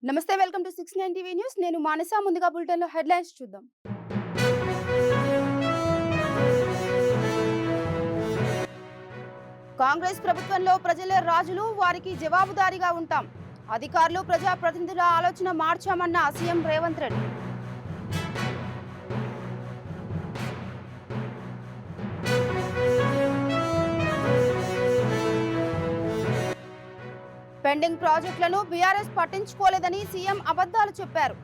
నమస్తే, welcome to 69 TV news. నేను మానస. ముందుగా బులెటిన్ లో హెడ్లైన్స్ చూద్దాం. కాంగ్రెస్ ప్రభుత్వంలో ప్రజలే రాజులు, వారికి జవాబుదారీగా ఉంటాం. అధికారులు ప్రజా ప్రతినిధుల ఆలోచన మార్చామన్న సీఎం రేవంత్ రెడ్డి. పెండింగ్ ప్రాజెక్టులను బీఆర్ఎస్ పట్టించుకోలేదని సీఎం అబద్ధాలు చెప్పారు.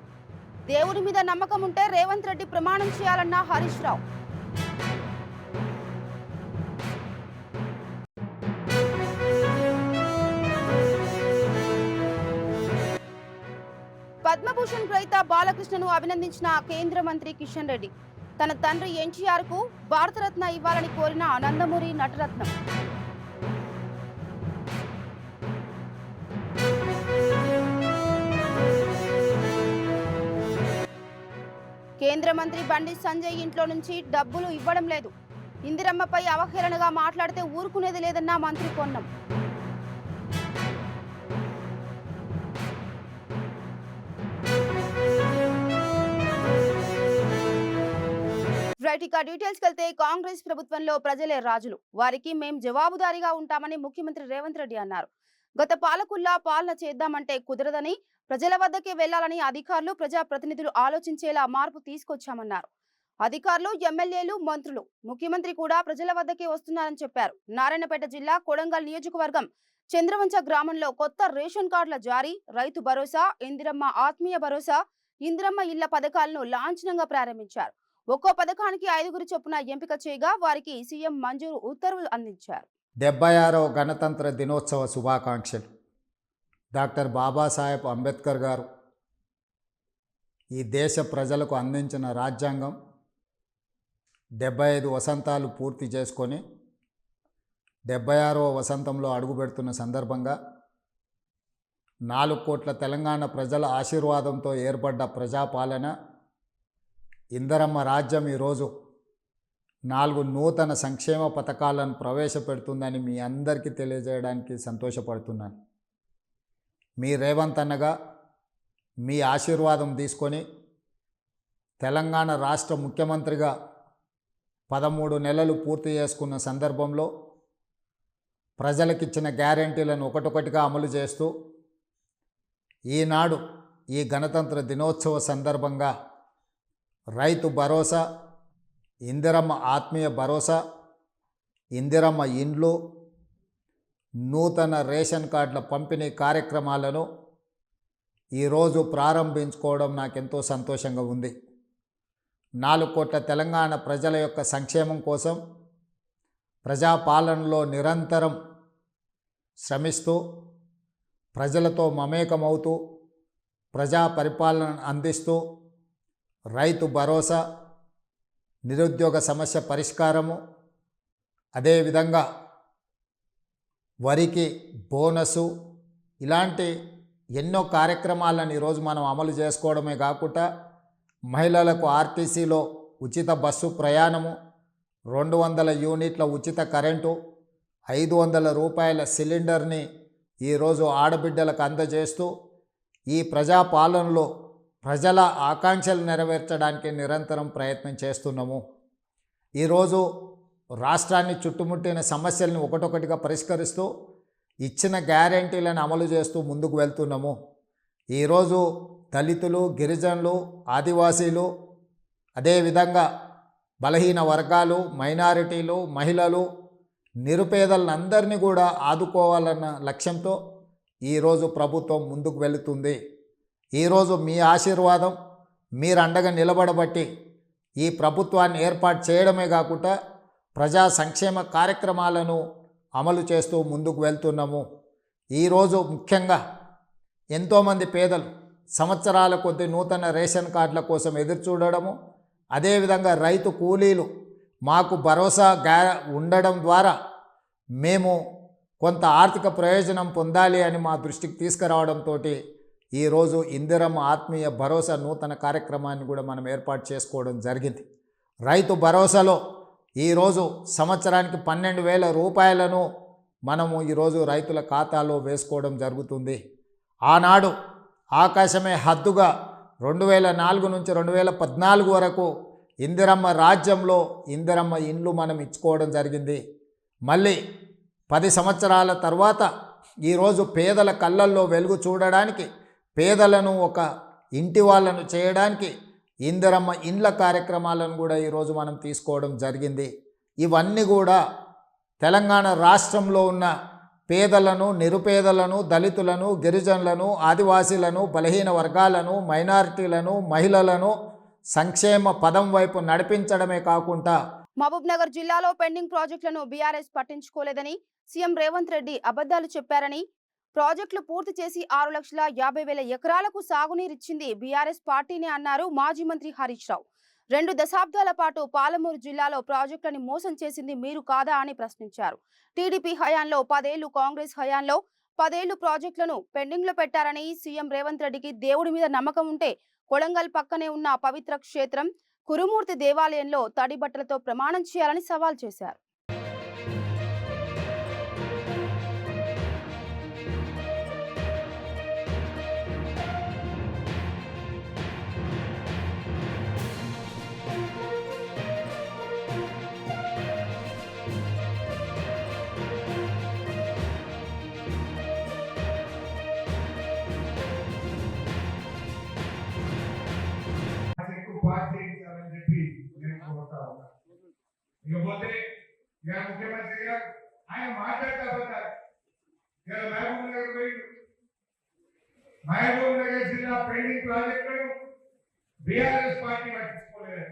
దేవుడి మీద నమ్మకం ఉంటే రేవంత్ రెడ్డి ప్రమాణం చేయాలన్న హరీష్ రావు. పద్మభూషణ్ గ్రహీత బాలకృష్ణను అభినందించిన కేంద్ర మంత్రి కిషన్ రెడ్డి. తన తండ్రి ఎన్టీఆర్ కు భారతరత్న ఇవ్వాలని కోరిన నందమూరి నటరత్నం. కేంద్ర మంత్రి బండి సంజయ్ ఇంట్లో నుంచి డబ్బులు ఇవ్వడం లేదు. ఇందిరమ్మపై అవహేళనగా మాట్లాడితే ఊరుకునేది లేదన్న మంత్రి పొన్నం. రైట్, ఇక డీటెయిల్స్ వెళ్తే కాంగ్రెస్ ప్రభుత్వంలో ప్రజలే రాజులు, వారికి మేం జవాబుదారీగా ఉంటామని ముఖ్యమంత్రి రేవంత్ రెడ్డి అన్నారు. గత పాలకుల్లా పాలన చేద్దామంటే కుదరదని, ప్రజల వద్దకే వెళ్లాలని అధికారులు ప్రజా ప్రతినిధులు ఆలోచించేలా మార్పు తీసుకొచ్చామన్నారు. అధికారులు, ఎమ్మెల్యేలు, మంత్రులు, ముఖ్యమంత్రి కూడా ప్రజల వద్దకే వస్తున్నారని చెప్పారు. నారాయణపేట జిల్లా కొడంగల్ నియోజకవర్గం చంద్రవంచ గ్రామంలో కొత్త రేషన్ కార్డుల జారీ, రైతు భరోసా, ఇందిరమ్మ ఆత్మీయ భరోసా, ఇందిరమ్మ ఇళ్ల పథకాలను లాంఛనంగా ప్రారంభించారు. ఒక్కో పథకానికి 5గురు చొప్పున ఎంపిక చేయగా వారికి సీఎం మంజూరు ఉత్తర్వులు అందించారు. 76వ గణతంత్ర దినోత్సవ శుభాకాంక్షలు. డాక్టర్ బాబాసాహెబ్ అంబేద్కర్ గారు ఈ దేశ ప్రజలకు అందించిన రాజ్యాంగం 75 వసంతాలు పూర్తి చేసుకొని 76వ వసంతంలో అడుగుపెడుతున్న సందర్భంగా 4 కోట్ల తెలంగాణ ప్రజల ఆశీర్వాదంతో ఏర్పడ్డ ప్రజాపాలన ఇందిరమ్మ రాజ్యం ఈరోజు 4 నూతన సంక్షేమ పథకాలను ప్రవేశపెడుతుందని మీ అందరికీ తెలియజేయడానికి సంతోషపడుతున్నాను. మీ రేవంత్ అన్నగా మీ ఆశీర్వాదం తీసుకొని తెలంగాణ రాష్ట్ర ముఖ్యమంత్రిగా 13 నెలలు పూర్తి చేసుకున్న సందర్భంలో ప్రజలకిచ్చిన గ్యారెంటీలను ఒకటొకటిగా అమలు చేస్తూ ఈనాడు ఈ గణతంత్ర దినోత్సవ సందర్భంగా రైతు భరోసా, ఇందిరమ్మ ఆత్మీయ భరోసా, ఇందిరమ్మ ఇండ్లు, నూతన రేషన్ కార్డుల పంపిణీ కార్యక్రమాలను ఈరోజు ప్రారంభించుకోవడం నాకెంతో సంతోషంగా ఉంది. 4 కోట్ల తెలంగాణ ప్రజల యొక్క సంక్షేమం కోసం ప్రజాపాలనలో నిరంతరం శ్రమిస్తూ ప్రజలతో మమేకమవుతూ ప్రజా పరిపాలన అందిస్తూ రైతు భరోసా, నిరుద్యోగ సమస్య పరిష్కారము, అదేవిధంగా వరికి బోనసు, ఇలాంటి ఎన్నో కార్యక్రమాలను ఈరోజు మనం అమలు చేసుకోవడమే కాకుండా మహిళలకు ఆర్టీసీలో ఉచిత బస్సు ప్రయాణము, 200 యూనిట్ల ఉచిత కరెంటు, 500 రూపాయల సిలిండర్ని ఈరోజు ఆడబిడ్డలకు అందజేస్తూ ఈ ప్రజాపాలనలో ప్రజల ఆకాంక్షలు నెరవేర్చడానికి నిరంతరం ప్రయత్నం చేస్తున్నాము. ఈరోజు రాష్ట్రాన్ని చుట్టుముట్టిన సమస్యలను ఒకటొకటిగా పరిష్కరిస్తూ ఇచ్చిన గ్యారెంటీలను అమలు చేస్తూ ముందుకు వెళ్తున్నాము. ఈరోజు దళితులు, గిరిజనులు, ఆదివాసీలు, అదేవిధంగా బలహీన వర్గాలు, మైనారిటీలు, మహిళలు, నిరుపేదలందరినీ కూడా ఆదుకోవాలన్న లక్ష్యంతో ఈరోజు ప్రభుత్వం ముందుకు వెళుతుంది. ఈరోజు మీ ఆశీర్వాదం, మీరు అండగా నిలబడబట్టి ఈ ప్రభుత్వాన్ని ఏర్పాటు చేయడమే కాకుండా ప్రజా సంక్షేమ కార్యక్రమాలను అమలు చేస్తూ ముందుకు వెళ్తున్నాము. ఈరోజు ముఖ్యంగా ఎంతోమంది పేదలు సంవత్సరాల కొద్ది నూతన రేషన్ కార్డుల కోసం ఎదురు చూడడము, అదేవిధంగా రైతు కూలీలు మాకు భరోసా ఉండడం ద్వారా మేము కొంత ఆర్థిక ప్రయోజనం పొందాలి అని మా దృష్టికి తీసుకురావడంతో ఈరోజు ఇందిరమ్మ ఆత్మీయ భరోసా నూతన కార్యక్రమాన్ని కూడా మనం ఏర్పాటు చేసుకోవడం జరిగింది. రైతు భరోసాలో ఈరోజు సంవత్సరానికి 12,000 రూపాయలను మనము ఈరోజు రైతుల ఖాతాలో వేసుకోవడం జరుగుతుంది. ఆనాడు ఆకాశమే హద్దుగా 2004 నుంచి 2014 వరకు ఇందిరమ్మ రాజ్యంలో ఇందిరమ్మ ఇండ్లు మనం ఇచ్చుకోవడం జరిగింది. మళ్ళీ 10 సంవత్సరాల తర్వాత ఈరోజు పేదల కళ్ళల్లో వెలుగు చూడడానికి, పేదలను ఒక ఇంటి వాళ్ళను చేయడానికి ఇందిరమ్మ ఇండ్ల కార్యక్రమాలను కూడా ఈరోజు మనం తీసుకోవడం జరిగింది. ఇవన్నీ కూడా తెలంగాణ రాష్ట్రంలో ఉన్న పేదలను, నిరుపేదలను, దళితులను, గిరిజనులను, ఆదివాసీలను, బలహీన వర్గాలను, మైనారిటీలను, మహిళలను సంక్షేమ పదం వైపు నడిపించడమే కాకుండా మహబూబ్ నగర్ జిల్లాలో పెండింగ్ ప్రాజెక్టులను బీఆర్ఎస్ పట్టించుకోలేదని సీఎం రేవంత్ రెడ్డి అబద్ధాలు చెప్పారని, ప్రాజెక్టులు పూర్తి చేసి 6,50,000 ఎకరాలకు సాగునీరిచ్చింది బీఆర్ఎస్ పార్టీనే అన్నారు మాజీ మంత్రి హరీష్ రావు. 2 దశాబ్దాల పాటు పాలమూరు జిల్లాలో ప్రాజెక్టులను మోసం చేసింది మీరు కాదా అని ప్రశ్నించారు. టీడీపీ హయాంలో 10 ఏళ్లు, కాంగ్రెస్ హయాంలో 10 ఏళ్లు ప్రాజెక్టులను పెండింగ్లో పెట్టారని, సీఎం రేవంత్ రెడ్డికి దేవుడి మీద నమ్మకం ఉంటే కొడంగల్ పక్కనే ఉన్న పవిత్ర క్షేత్రం కురుమూర్తి దేవాలయంలో తడి బట్టలతో ప్రమాణం చేయాలని సవాల్ చేశారు. పార్టీని చెప్పి నేను కోరుతా ఉన్నా. ఇకపోతే ఇక ముఖ్యమంత్రి గారు ఆయన మాట్లాడుతూ పోతారు. ఇక మహబూబ్ నగర్ పోయి మహబూబ్ నగర్ జిల్లా పెండింగ్ ప్రాజెక్టులను బీఆర్ఎస్ పార్టీ పట్టించుకోలేదు.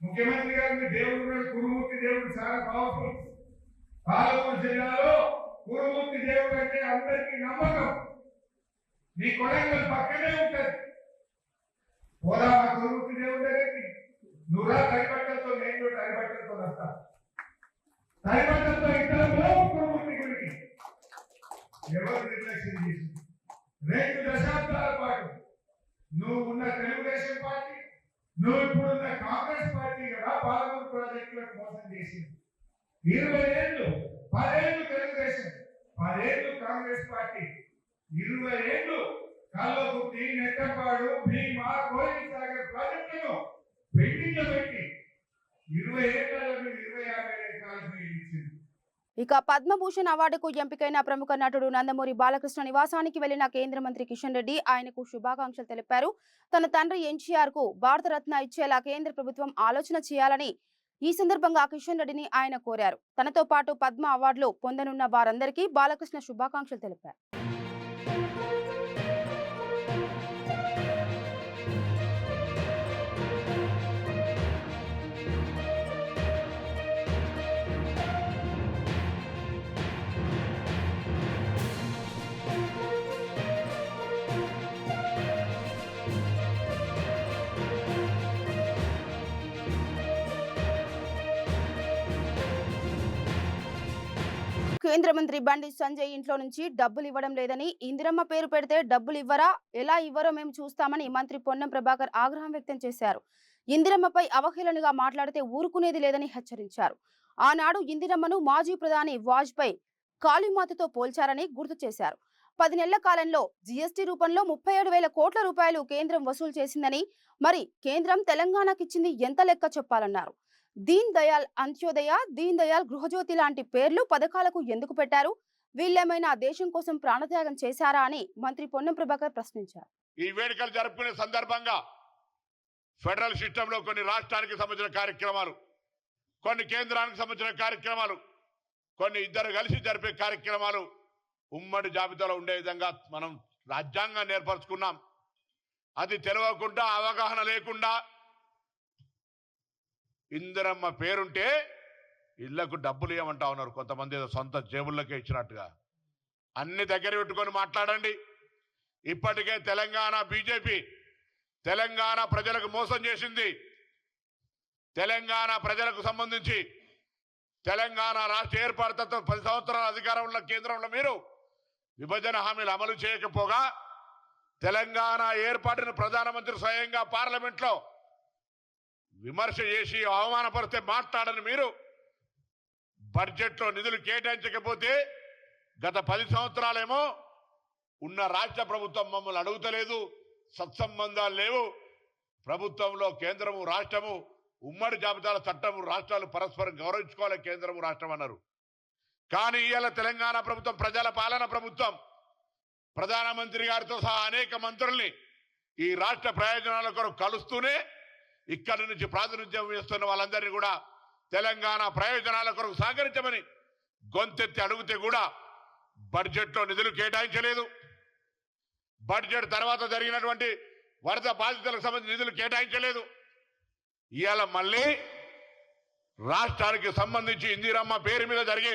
ముఖ్యమంత్రి గారు మీ దేవుడు కురుమూర్తి దేవుడు చాలా పవర్ఫుల్. పాలమూరు జిల్లాలో కురుమూర్తి దేవుడు అంటే అందరికీ నమ్మకం. మీ కొడంగల్ పక్కనే ఉంటుంది. పోదా మా కురుమూర్తి దేవుడి దగ్గరికి నువ్వురా తడిబట్టలతో, నేను కూడా తడిబట్టలతో వస్తా. తడిబట్టలతో ఇద్దరు కురుమూర్తి గురికి ఎవరు నిర్లక్ష్యం చేసి 2 దశాబ్దాల పాటు నువ్వు ఉన్న తెలుగుదేశం పార్టీ, నువ్వు ఇప్పుడున్న కాంగ్రెస్ పార్టీ కదా పాలమూరు ప్రాజెక్టులకు మోసం చేసింది. 20 ఏళ్ళు, 10 ఏళ్ళు తెలుగుదేశం, 10 ఏళ్ళు కాంగ్రెస్ పార్టీ, 20 ఏళ్ళు కల్లకుర్తి, నెట్టపాడు, భీమా, కోయిల్ సాగర్ ప్రాజెక్టులను పెండింగ్ లో పెట్టి 20 ఏళ్లలో 25,000 ఎకరాలకు ఇచ్చింది. ఇక పద్మభూషణ్ అవార్డుకు ఎంపికైన ప్రముఖ నటుడు నందమూరి బాలకృష్ణ నివాసానికి వెళ్లిన కేంద్ర మంత్రి కిషన్ రెడ్డి ఆయనకు శుభాకాంక్షలు తెలిపారు. తన తండ్రి ఎన్టీఆర్ కు భారతరత్న ఇచ్చేలా కేంద్ర ప్రభుత్వం ఆలోచన చేయాలని ఈ సందర్భంగా కిషన్ రెడ్డిని ఆయన కోరారు. తనతో పాటు పద్మ అవార్డులు పొందనున్న వారందరికీ బాలకృష్ణ శుభాకాంక్షలు తెలిపారు. కేంద్ర మంత్రి బండి సంజయ్ ఇంట్లో నుంచి డబ్బులు ఇవ్వడం లేదని, ఇందిరమ్మ పేరు పెడితే డబ్బులు ఇవ్వరా, ఎలా ఇవ్వరో మేము చూస్తామని మంత్రి పొన్నం ప్రభాకర్ ఆగ్రహం వ్యక్తం చేశారు. ఇందిరమ్మపై అవహేళనగా మాట్లాడితే ఊరుకునేది లేదని హెచ్చరించారు. ఆనాడు ఇందిరమ్మను మాజీ ప్రధాని వాజ్పేయి కాళీమాతతో పోల్చారని గుర్తు చేశారు. 10 నెలల కాలంలో జీఎస్టీ రూపంలో 37,000 కోట్ల రూపాయలు కేంద్రం వసూలు చేసిందని, మరి కేంద్రం తెలంగాణకి ఇచ్చింది ఎంత లెక్క చెప్పాలన్నారు. దీన్ దయాల్ అంత్యోదయ, దీన్ దయాల్ గృహజ్యోతి లాంటి పేర్లు పథకాలకు ఎందుకు పెట్టారు? వీళ్ళేమైనా దేశం కోసం ప్రాణత్యాగం చేశారా అని మంత్రి పొన్నం ప్రభాకర్ ప్రశ్నించారు. ఈ వేడుకలు జరుపుకునే సందర్భంగా ఫెడరల్ సిస్టంలో కొన్ని రాష్ట్రానికి సంబంధించిన కార్యక్రమాలు, కొన్ని కేంద్రానికి సంబంధించిన కార్యక్రమాలు, కొన్ని ఇద్దరు కలిసి జరిపే కార్యక్రమాలు ఉమ్మడి జాబితాలో ఉండే విధంగా మనం రాజ్యాంగాన్ని ఏర్పరచుకున్నాం. అది తెలియకుండా, అవగాహన లేకుండా ఇందిరమ్మ పేరుంటే ఇళ్లకు డబ్బులు ఇవ్వమంటా ఉన్నారు. కొంతమంది ఏదో సొంత జేబుల్లోకే ఇచ్చినట్టుగా. అన్ని దగ్గర పెట్టుకొని మాట్లాడండి. ఇప్పటికే తెలంగాణ బీజేపీ తెలంగాణ ప్రజలకు మోసం చేసింది. తెలంగాణ ప్రజలకు సంబంధించి తెలంగాణ రాష్ట్ర ఏర్పాటుతో 10 సంవత్సరాల అధికారం ఉన్న కేంద్రంలో మీరు విభజన హామీలు అమలు చేయకపోగా తెలంగాణ ఏర్పాటును ప్రధానమంత్రి స్వయంగా పార్లమెంట్లో విమర్శ చేసి అవమానపరిస్తే మాట్లాడని మీరు బడ్జెట్లో నిధులు కేటాయించకపోతే గత 10 సంవత్సరాలేమో ఉన్న రాష్ట్ర ప్రభుత్వం మమ్మల్ని అడుగుతలేదు, సత్సంబంధాలు లేవు. ప్రభుత్వంలో కేంద్రము రాష్ట్రము ఉమ్మడి జాబితాల చట్టము రాష్ట్రాలు పరస్పరం గౌరవించుకోవాలి, కేంద్రము రాష్ట్రం అన్నారు. కానీ ఇవాళ తెలంగాణ ప్రభుత్వం ప్రజల పాలన ప్రభుత్వం. ప్రధానమంత్రి గారితో సహా అనేక మంత్రుల్ని ఈ రాష్ట్ర ప్రయోజనాల కొరకు కలుస్తూనే ఇక్కడి నుంచి ప్రాతినిధ్యం వహిస్తున్న వాళ్ళందరినీ కూడా తెలంగాణ ప్రయోజనాల కొరకు సహకరించమని గొంతెత్తి అడిగితే కూడా బడ్జెట్లో నిధులు కేటాయించలేదు. బడ్జెట్ తర్వాత జరిగినటువంటి వరద బాధితులకు సంబంధించిన నిధులు కేటాయించలేదు. ఇవాళ మళ్ళీ రాష్ట్రానికి సంబంధించి ఇందిరమ్మ పేరు మీద జరిగే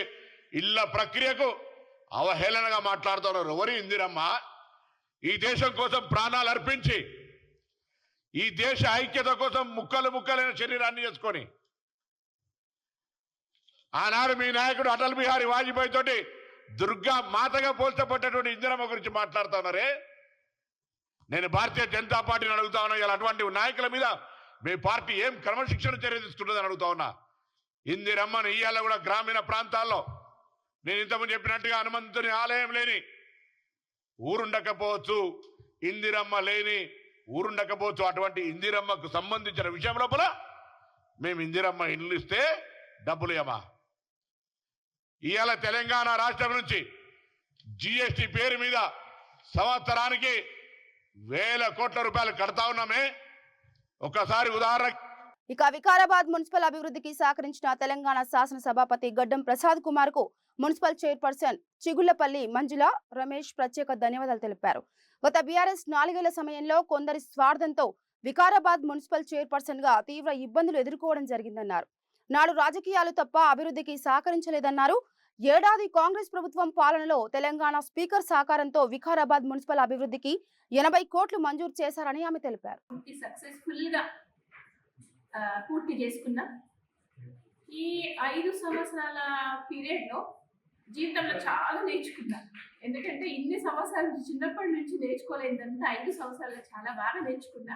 ఇళ్ల ప్రక్రియకు అవహేళనగా మాట్లాడుతున్నారు. ఎవరి ఇందిరమ్మ? ఈ దేశం కోసం ప్రాణాలు అర్పించి, ఈ దేశ ఐక్యత కోసం ముక్కలు ముక్కలైన శరీరాన్ని చేసుకొని ఆనాడు మీ నాయకుడు అటల్ బిహారీ వాజ్పేయి తోటి దుర్గా మాతగా పోల్చబడ్డటువంటి ఇందిరమ్మ గురించి మాట్లాడుతున్నారే. నేను భారతీయ జనతా పార్టీని అడుగుతా ఉన్నా, ఇలా అటువంటి నాయకుల మీద మీ పార్టీ ఏం క్రమశిక్షణ చర్య తీసుకుంటుందని అడుగుతా ఉన్నా. ఇందిరమ్మని ఇయ్యాల కూడా గ్రామీణ ప్రాంతాల్లో నేను ఇంతకుముందు చెప్పినట్టుగా హనుమంతుని ఆలయం లేని ఊరుండకపోవచ్చు, ఇందిరమ్మ లేని ఊరుండకపోవచ్చు. అటువంటి ఇందిరమ్మకు సంబంధించిన విషయం లోపల మేము ఇందిరమ్మ ఇల్లు ఇస్తే డబ్బులు ఏమా? ఇవాళ తెలంగాణ రాష్ట్రం నుంచి జిఎస్టి పేరు మీద సంవత్సరానికి 1000 కోట్ల రూపాయలు కడతా ఉన్నామే. ఒకసారి ఉదాహరణ, ఇక వికారాబాద్ మున్సిపల్ అభివృద్ధికి సహకరించిన తెలంగాణ శాసన సభాపతి గడ్డం ప్రసాద్ కుమార్ కు మున్సిపల్ చైర్పర్సన్ చిగుళ్లపల్లి మంజుల రమేష్ ప్రత్యేక ధన్యవాదాలు తెలిపారు. గత బీఆర్ఎస్ 4 ఏళ్ల సమయంలో కొందరి స్వార్థంతో వికారాబాద్ మున్సిపల్ చైర్పర్సన్ గా తీవ్ర ఇబ్బందులు ఎదుర్కోవడం జరిగిందన్నారు. నాడు రాజకీయాలు తప్ప అభివృద్ధికి సహకరించలేదన్నారు. ఏడాది కాంగ్రెస్ ప్రభుత్వం పాలనలో తెలంగాణ స్పీకర్ సహకారంతో వికారాబాద్ మున్సిపల్ అభివృద్ధికి 80 కోట్లు మంజూరు చేశారని ఆమె తెలిపారు. సక్సెస్ఫుల్ గా పూర్తి చేసుకున్నాం. ఈ 5 సంవత్సరాల పీరియడ్ లో జీవితంలో చాలా నేర్చుకున్నాను. ఎందుకంటే ఇన్ని సంవత్సరాల నుంచి చిన్నప్పటి నుంచి నేర్చుకోలేదంతా 5 సంవత్సరాలు చాలా బాగా నేర్చుకున్నా.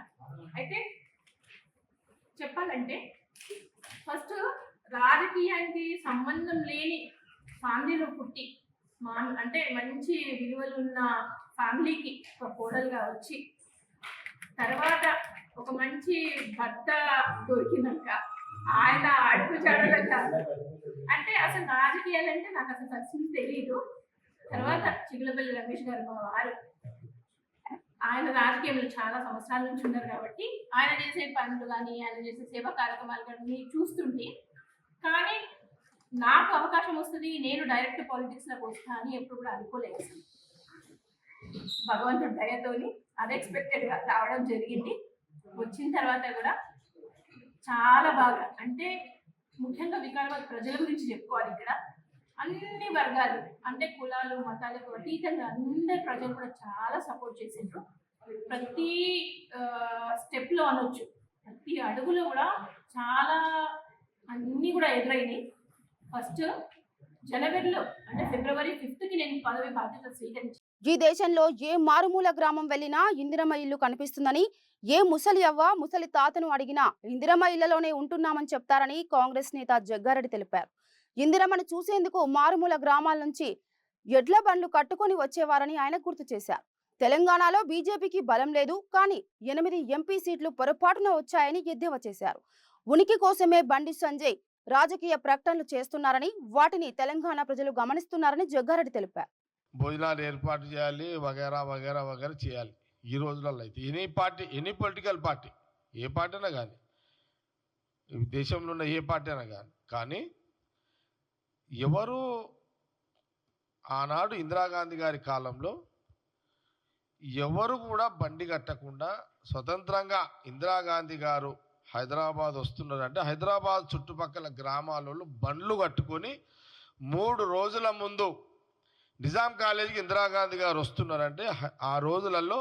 అయితే చెప్పాలంటే ఫస్ట్ రాజకీయానికి సంబంధం లేని ఫ్యామిలీలో పుట్టి అంటే మంచి విలువలు ఉన్న ఫ్యామిలీకి ఒక కోడలుగా వచ్చి తర్వాత ఒక మంచి భర్త దొరికినాక ఆయన అడుగు చాడలేక అంటే అసలు రాజకీయాలంటే నాకు అసలు ఫస్ట్ తెలియదు. తర్వాత చిగులపల్లి రమేష్ గారు మా వారు, ఆయన రాజకీయంలో చాలా సంవత్సరాల నుంచి ఉన్నారు కాబట్టి ఆయన చేసే పనులు కానీ ఆయన చేసే సేవా కార్యక్రమాలు కానీ చూస్తుంటే కానీ నాకు అవకాశం వస్తుంది, నేను డైరెక్ట్ పాలిటిక్స్లోకి వస్తా అని ఎప్పుడు కూడా అనుకోలేదు. భగవంతుడి దయతోని అన్ఎక్స్పెక్టెడ్గా రావడం జరిగింది. వచ్చిన తర్వాత కూడా చాలా బాగా అంటే ముఖ్యంగా వికారాబాద్ ప్రజల గురించి చెప్పుకోవాలి. ఇక్కడ అన్ని వర్గాలు అంటే కులాలు మతాలకు అతీతంగా అందరి ప్రజలు కూడా చాలా సపోర్ట్ చేసిండ్రు. ప్రతి స్టెప్లో అనొచ్చు, ప్రతి అడుగులో కూడా చాలా అన్నీ కూడా ఎదురైనాయి. ఫస్ట్ జనవరిలో అంటే ఫిబ్రవరి 5th నేను పదవి బాధ్యత స్వీకరించాను. ఈ దేశంలో ఏ మారుమూల గ్రామం వెళ్లినా ఇందిరమ్మ ఇల్లు కనిపిస్తుందని, ఏ ముసలి అవ్వ ముసలి తాతను అడిగినా ఇందిరమ్మ ఇళ్లలోనే ఉంటున్నామని చెప్తారని కాంగ్రెస్ నేత జగ్గారెడ్డి తెలిపారు. ఇందిరమ్మను చూసేందుకు మారుమూల గ్రామాల నుంచి ఎడ్ల బండ్లు కట్టుకొని వచ్చేవారని ఆయన గుర్తు చేశారు. తెలంగాణలో బీజేపీకి బలం లేదు, కానీ 8 ఎంపీ సీట్లు పొరపాటున వచ్చాయని ఎద్దేవా చేశారు. ఉనికి కోసమే బండి సంజయ్ రాజకీయ ప్రకటనలు చేస్తున్నారని, వాటిని తెలంగాణ ప్రజలు గమనిస్తున్నారని జగ్గారెడ్డి తెలిపారు. భోజనాలు ఏర్పాటు చేయాలి, వగేరా వగేరా వగేరా చేయాలి. ఈ రోజులలో అయితే ఎనీ పొలిటికల్ పార్టీ, ఏ పార్టీ అయినా కానీ, దేశంలో ఉన్న ఏ పార్టీ అయినా కానీ ఎవరు ఆనాడు ఇందిరాగాంధీ గారి కాలంలో ఎవరు కూడా బండి కట్టకుండా స్వతంత్రంగా ఇందిరాగాంధీ గారు హైదరాబాద్ వస్తున్నారంటే హైదరాబాద్ చుట్టుపక్కల గ్రామాలలో బండ్లు కట్టుకొని 3 రోజుల ముందు నిజాం కాలేజీకి ఇందిరాగాంధీ గారు వస్తున్నారంటే ఆ రోజులలో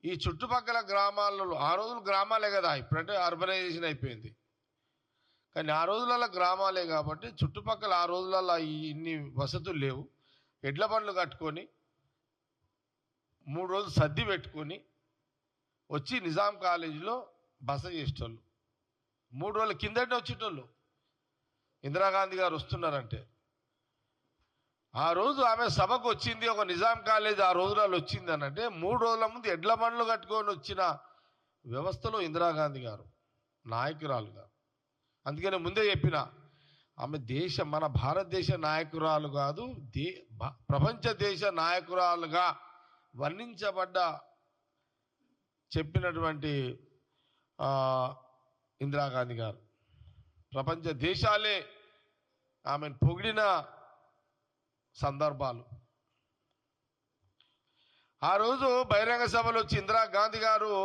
ఈ చుట్టుపక్కల గ్రామాలలో, ఆ రోజులు గ్రామాలే కదా, ఇప్పుడంటే అర్బనైజేషన్ అయిపోయింది, కానీ ఆ రోజులలో గ్రామాలే కాబట్టి చుట్టుపక్కల ఆ రోజులలో ఇన్ని వసతులు లేవు. ఎడ్ల బండ్లు కట్టుకొని 3 రోజులు సర్ది పెట్టుకొని వచ్చి నిజాం కాలేజీలో బస చేసేటోళ్ళు. 3 రోజుల కిందటే వచ్చేటోళ్ళు ఇందిరాగాంధీ గారు వస్తున్నారంటే. ఆ రోజు ఆమె సభకు వచ్చింది, ఒక నిజాం కాలేజ్ ఆ రోజులలో వచ్చింది అని అంటే 3 రోజుల ముందు ఎడ్ల బండ్లు కట్టుకొని వచ్చిన వ్యవస్థలో ఇందిరాగాంధీ గారు నాయకురాలు గారు. అందుకని ముందే చెప్పిన, ఆమె మన భారతదేశ నాయకురాలు కాదు, ప్రపంచ దేశ నాయకురాలుగా వర్ణించబడ్డ చెప్పినటువంటి ఇందిరాగాంధీ గారు. ప్రపంచ దేశాలే ఆమెను పొగిడిన సందర్భాలు. ఆ రోజు బహిరంగ సభలో వచ్చి ఇందిరాగాంధీ గారు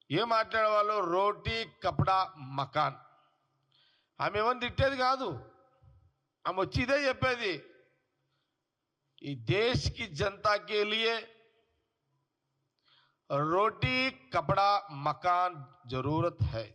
ఏం మాట్లాడేవాళ్ళు, రోటీ కపడా మకాన్. ఆమె ఏమని తిట్టేది కాదు, ఆమె వచ్చి ఇదే చెప్పేది, ఈ దేశ్కి జనతాకే లియే రోటీ కపడా మకాన్ జరూరత్ హై.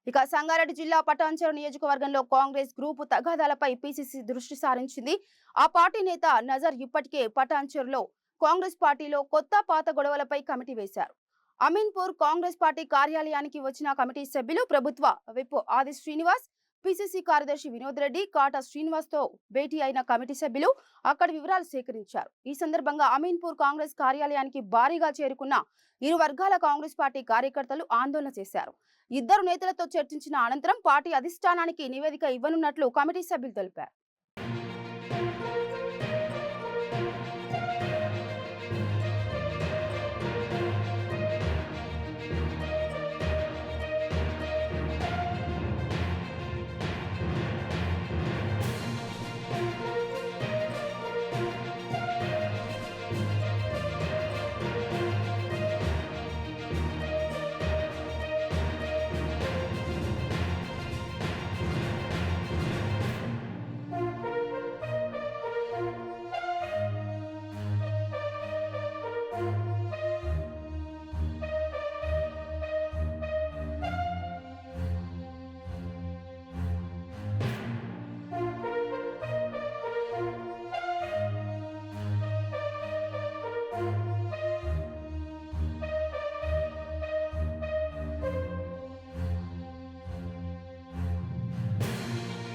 ఇక సంగారెడ్డి జిల్లా పటాన్చెరు నియోజకవర్గంలో కాంగ్రెస్ గ్రూపు తగాదాలపై పీసీసీ దృష్టి సారించింది. ఆ పార్టీ నేత నజర్ ఇప్పటికే పటాన్చెరులో కాంగ్రెస్ పార్టీలో కొత్త పాత గొడవలపై కమిటీ వేశారు. అమీన్పూర్ కాంగ్రెస్ పార్టీ కార్యాలయానికి వచ్చిన కమిటీ సభ్యులు ప్రభుత్వ విప్ ఆది శ్రీనివాస్, పీసీసీ కార్యదర్శి వినోద్ రెడ్డి, కాటా శ్రీనివాస్ తో భేటీ అయిన కమిటీ సభ్యులు అక్కడ వివరాలు సేకరించారు. ఈ సందర్భంగా అమీన్పూర్ కాంగ్రెస్ కార్యాలయానికి భారీగా చేరుకున్న ఇరు వర్గాల కాంగ్రెస్ పార్టీ కార్యకర్తలు ఆందోళన చేశారు. ఇద్దరు నేతలతో చర్చించిన అనంతరం పార్టీ అధిష్టానానికి నివేదిక ఇవ్వనున్నట్లు కమిటీ సభ్యులు తెలిపారు.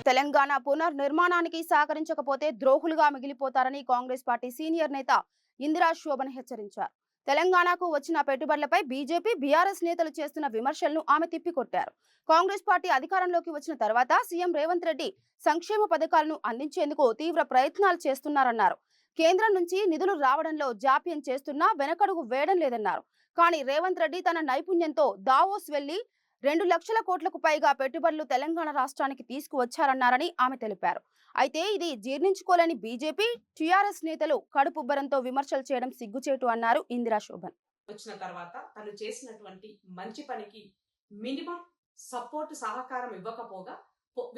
తెలంగాణ పునర్నిర్మాణానికి సహకరించకపోతే ద్రోహులుగా మిగిలిపోతారని కాంగ్రెస్ పార్టీ సీనియర్ నేత ఇందిరా శోభన్ హెచ్చరించారు. తెలంగాణకు వచ్చిన పెట్టుబడులపై బీజేపీ, బీఆర్ఎస్ నేతలు చేస్తున్న విమర్శలను ఆమె తిప్పికొట్టారు. కాంగ్రెస్ పార్టీ అధికారంలోకి వచ్చిన తర్వాత సీఎం రేవంత్ రెడ్డి సంక్షేమ పథకాలను అందించేందుకు తీవ్ర ప్రయత్నాలు చేస్తున్నారన్నారు. కేంద్రం నుంచి నిధులు రావడంలో జాప్యం చేస్తున్నా వెనకడుగు వేయడం లేదన్నారు. కానీ రేవంత్ రెడ్డి తన నైపుణ్యంతో దావోస్ వెళ్లి 2 లక్షల కోట్లకు పైగా పెట్టుబడులు తెలంగాణ రాష్ట్రానికి తీసుకువచ్చారన్నారని ఆమె తెలిపారు. అయితే ఇది జీర్ణించుకోలేని బీజేపీ, టీఆర్ఎస్ నేతలు కడుపుబ్బరంతో విమర్శలు చేయడం సిగ్గుచేటు అన్నారు ఇందిరా శోభన్. వచ్చిన తర్వాత తను చేసినటువంటి మంచి పనికి మినిమం సపోర్ట్ సహకారం ఇవ్వకపోగా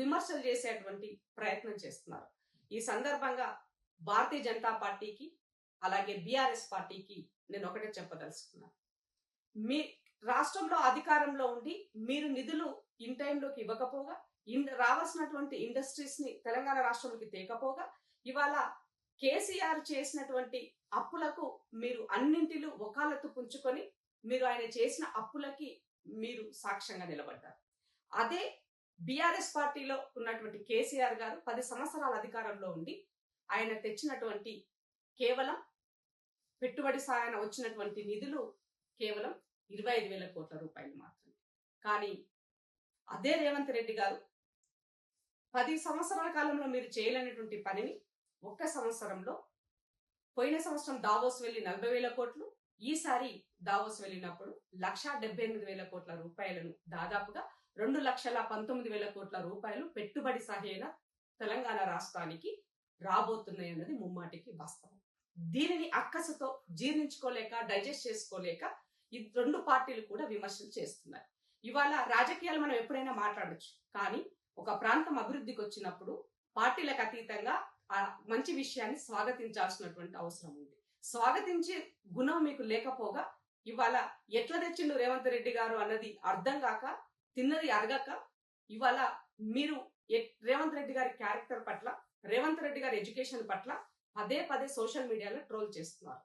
విమర్శలు చేసేటువంటి ప్రయత్నం చేస్తున్నారు. ఈ సందర్భంగా భారతీయ జనతా పార్టీకి అలాగే బీఆర్ఎస్ పార్టీకి నేను ఒకటే చెప్పదలుచుకున్నాను. మీ రాష్ట్రంలో అధికారంలో ఉండి మీరు నిధులు ఇన్ టైంలోకి ఇవ్వకపోగా, రావాల్సినటువంటి ఇండస్ట్రీస్ ని తెలంగాణ రాష్ట్రంలోకి తేకపోగా, ఇవాళ కేసీఆర్ చేసినటువంటి అప్పులకు మీరు అన్నింటిలో వకాలత్తు పుంజుకొని మీరు ఆయన చేసిన అప్పులకి మీరు సాక్ష్యంగా నిలబడ్డారు. అదే బీఆర్ఎస్ పార్టీలో ఉన్నటువంటి కేసీఆర్ గారు 10 సంవత్సరాల అధికారంలో ఉండి ఆయన తెచ్చినటువంటి కేవలం పెట్టుబడి సాయాన వచ్చినటువంటి నిధులు కేవలం 25,000 కోట్ల రూపాయలు మాత్రమే. కానీ అదే రేవంత్ రెడ్డి గారు 10 సంవత్సరాల కాలంలో మీరు చేయలేనటువంటి పనిని ఒక్క సంవత్సరంలో, పోయిన సంవత్సరం దావోస్ వెళ్ళి 40,000 కోట్లు, ఈసారి దావోస్ వెళ్ళినప్పుడు 1,78,000 కోట్ల రూపాయలను, దాదాపుగా 2,19,000 కోట్ల రూపాయలు పెట్టుబడి సహాయన తెలంగాణ రాష్ట్రానికి రాబోతున్నాయి అన్నది ముమ్మాటికి వాస్తవం. దీనిని అక్కసుతో జీర్ణించుకోలేక, డైజెస్ట్ చేసుకోలేక ఈ 2 పార్టీలు కూడా విమర్శలు చేస్తున్నారు. ఇవాళ రాజకీయాలు మనం ఎప్పుడైనా మాట్లాడొచ్చు, కానీ ఒక ప్రాంతం అభివృద్ధికి వచ్చినప్పుడు పార్టీలకు అతీతంగా ఆ మంచి విషయాన్ని స్వాగతించాల్సినటువంటి అవసరం ఉంది. స్వాగతించే గుణం మీకు లేకపోగా ఇవాళ ఎట్లా తెచ్చిండు రేవంత్ రెడ్డి గారు అన్నది అర్థం కాక, తిన్నది అరగక, ఇవాళ మీరు రేవంత్ రెడ్డి గారి క్యారెక్టర్ పట్ల, రేవంత్ రెడ్డి గారి ఎడ్యుకేషన్ పట్ల పదే సోషల్ మీడియాలో ట్రోల్ చేస్తున్నారు.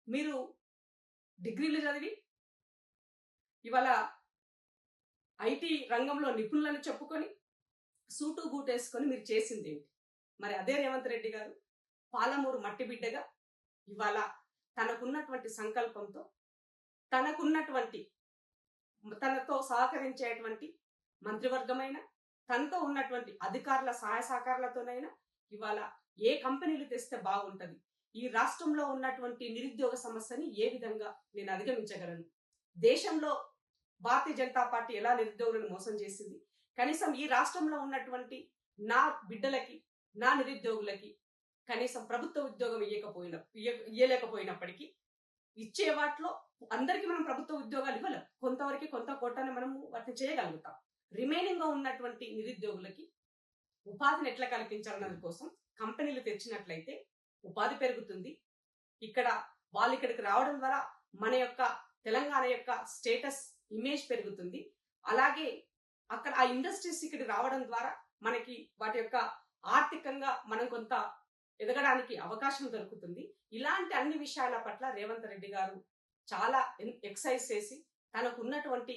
మీరు డిగ్రీలు చదివి ఇవాళ ఐటీ రంగంలో నిపుణులను చెప్పుకొని సూటు బూటేసుకొని మీరు చేసింది ఏంటి? మరి అదే రేవంత్ రెడ్డి గారు పాలమూరు మట్టి బిడ్డగా ఇవాళ తనకున్నటువంటి సంకల్పంతో తనతో సహకరించేటువంటి మంత్రివర్గమైన తనతో ఉన్నటువంటి అధికారుల సహాయ సహకారాలతోనైనా ఇవాళ ఏ కంపెనీలు తెస్తే బాగుంటది, ఈ రాష్ట్రంలో ఉన్నటువంటి నిరుద్యోగ సమస్యని ఏ విధంగా నేను అధిగమించగలను, దేశంలో భారతీయ జనతా పార్టీ ఎలా నిరుద్యోగులను మోసం చేసింది, కనీసం ఈ రాష్ట్రంలో ఉన్నటువంటి నా బిడ్డలకి నా నిరుద్యోగులకి కనీసం ప్రభుత్వ ఉద్యోగం ఇయ్యలేకపోయినప్పటికీ ఇచ్చే వాటిలో అందరికీ మనం ప్రభుత్వ ఉద్యోగాలు ఇవ్వలేం, కొంతవరకు కొంత కోటాన్ని మనము వాటిని చేయగలుగుతాం. రిమైనింగ్ గా ఉన్నటువంటి నిరుద్యోగులకి ఉపాధిని ఎట్లా కల్పించాలన్నది కోసం కంపెనీలు తెచ్చినట్లయితే ఉపాధి పెరుగుతుంది. వాళ్ళు ఇక్కడికి రావడం ద్వారా మన యొక్క తెలంగాణ యొక్క స్టేటస్ ఇమేజ్ పెరుగుతుంది. అలాగే అక్కడ ఆ ఇండస్ట్రీస్ ఇక్కడికి రావడం ద్వారా మనకి వాటి యొక్క ఆర్థికంగా మనం కొంత ఎదగడానికి అవకాశం దొరుకుతుంది. ఇలాంటి అన్ని విషయాల పట్ల రేవంత్ రెడ్డి గారు చాలా ఎక్సైజ్ చేసి తనకు ఉన్నటువంటి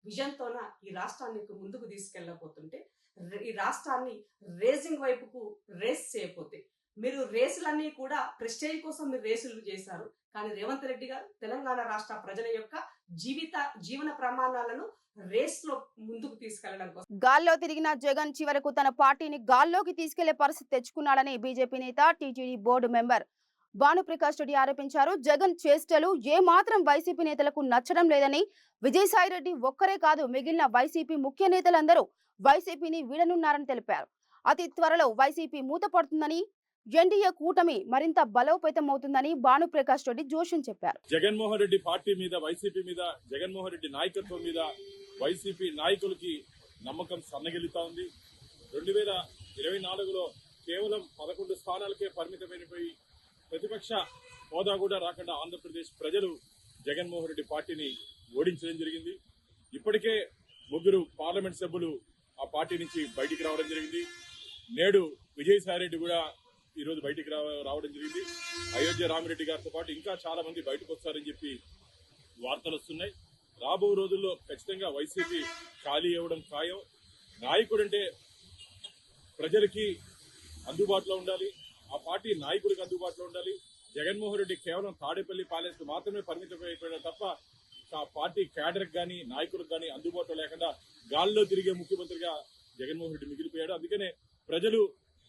విజన్తోన ఈ రాష్ట్రాన్ని ముందుకు తీసుకెళ్ళకపోతుంటే, ఈ రాష్ట్రాన్ని రేసింగ్ వైపుకు రేస్ చేయకపోతే, మీరు రేసులన్నీ కూడా ప్రెస్టేజ్ కోసం మీరు రేసులు చేశారు, కానీ రేవంత్ రెడ్డి గారు తెలంగాణ రాష్ట్ర ప్రజల యొక్క జీవన ప్రమాణాలను రేస్ లో ముందుకు తీసుకెళ్లడం కోసం గాల్లో తిరిగిన జగన్ చివరకు తన పార్టీని గాల్లోకి తీసుకెళ్లే పరిస్థితి తెచ్చుకున్నాడని బీజేపీ నేత TTD board member Bhanuprakash Reddy ఆరోపించారు. జగన్ చేష్టలు ఏ మాత్రం వైసీపీ నేతలకు నచ్చడం లేదని, విజయసాయిరెడ్డి ఒక్కరే కాదు మిగిలిన వైసీపీ ముఖ్య నేతలందరూ వైసీపీని వీడనున్నారని తెలిపారు. అతి త్వరలో వైసీపీ మూతపడుతుందని, ఎన్డీఏ కూటమి మరింత బలోపేతమవుతుందని భానుప్రకాష్ రెడ్డి జోషన్ చెప్పారు. జగన్మోహన్ రెడ్డి పార్టీ మీద, వైసీపీ మీద, జగన్మోహన్ రెడ్డి నాయకత్వం మీద వైసీపీ నాయకులకి నమ్మకం సన్నగిలుతా ఉంది. 2024లో కేవలం 11 స్థానాలకే పరిమితమైనపోయి ప్రతిపక్ష హోదా కూడా రాకుండా ఆంధ్రప్రదేశ్ ప్రజలు జగన్మోహన్ రెడ్డి పార్టీని ఓడించడం జరిగింది. ఇప్పటికే 3 పార్లమెంట్ సభ్యులు ఆ పార్టీ నుంచి బయటికి రావడం జరిగింది. నేడు విజయసాయిరెడ్డి కూడా ఈ రోజు బయటికి రావడం జరిగింది. అయోధ్య రామిరెడ్డి గారితో పాటు ఇంకా చాలా మంది బయటకు వస్తారని చెప్పి వార్తలు వస్తున్నాయి. రాబో రోజుల్లో ఖచ్చితంగా వైసీపీ ఖాళీ అవ్వడం ఖాయం. నాయకుడు అంటే ప్రజలకి అందుబాటులో ఉండాలి, ఆ పార్టీ నాయకుడికి అందుబాటులో ఉండాలి. జగన్మోహన్ రెడ్డి కేవలం తాడేపల్లి ప్యాలెస్ మాత్రమే పరిమితమైపోయాడు తప్ప ఆ పార్టీ క్యాడర్కి కానీ నాయకులకు కానీ అందుబాటులో లేకుండా గాల్లో తిరిగే ముఖ్యమంత్రిగా జగన్మోహన్ రెడ్డి మిగిలిపోయాడు. అందుకనే ప్రజలు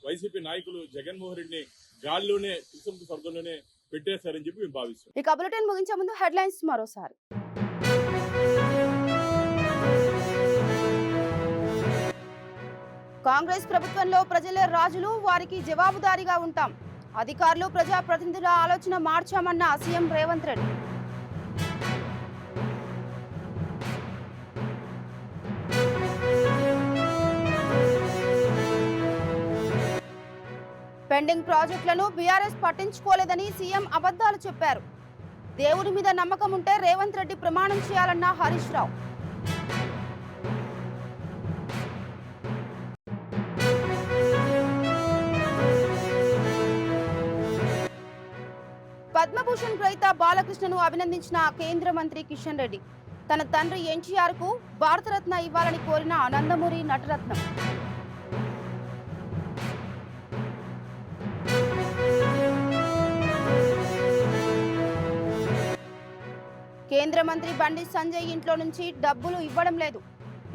వైసీపీ నాయకులు జగన్మోహన్ రెడ్డిని గాల్లోనే త్రిసముద్ర స్వర్గంలోనే పెట్టేశారని చెప్పి మేము భావిస్తున్నాం. ఇక బులెటిన్ ముగించే ముందు హెడ్లైన్స్ మరోసారి. కాంగ్రెస్ ప్రభుత్వంలో ప్రజలే రాజులు, వారికి జవాబుదారీగా ఉంటాం. అధికారులు ప్రజాప్రతినిధుల ఆలోచన మార్చామన్న సీఎం రేవంత్ రెడ్డి. పెండింగ్ ప్రాజెక్టులను బీఆర్ఎస్ పట్టించుకోలేదని సీఎం అబద్ధాలు చెప్పారు. దేవుడి మీద నమ్మకం ఉంటే రేవంత్ రెడ్డి ప్రమాణం చేయాలన్న హరీష్ రావు. పద్మభూషణ్ గ్రహీత బాలకృష్ణను అభినందించిన కేంద్ర మంత్రి కిషన్ రెడ్డి. తన తండ్రి ఎన్టీఆర్ కు భారతరత్న ఇవ్వాలని కోరిన నందమూరి నటరత్నం. కేంద్ర మంత్రి బండి సంజయ్ ఇంట్లో నుంచి డబ్బులు ఇవ్వడం లేదు.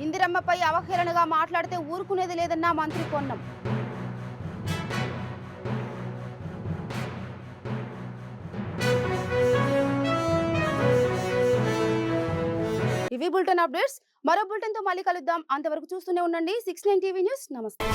ఇందిరమ్మపై అవహేళనగా మాట్లాడితే ఊరుకునేది లేదన్న మంత్రి పొన్నం. ఇవి బులెటిన్ అప్డేట్స్. మరో బులెటిన్ తో మళ్ళీ కలుద్దాం. అంతవరకు చూస్తూనే ఉండండి 69 టీవీ న్యూస్. నమస్తే.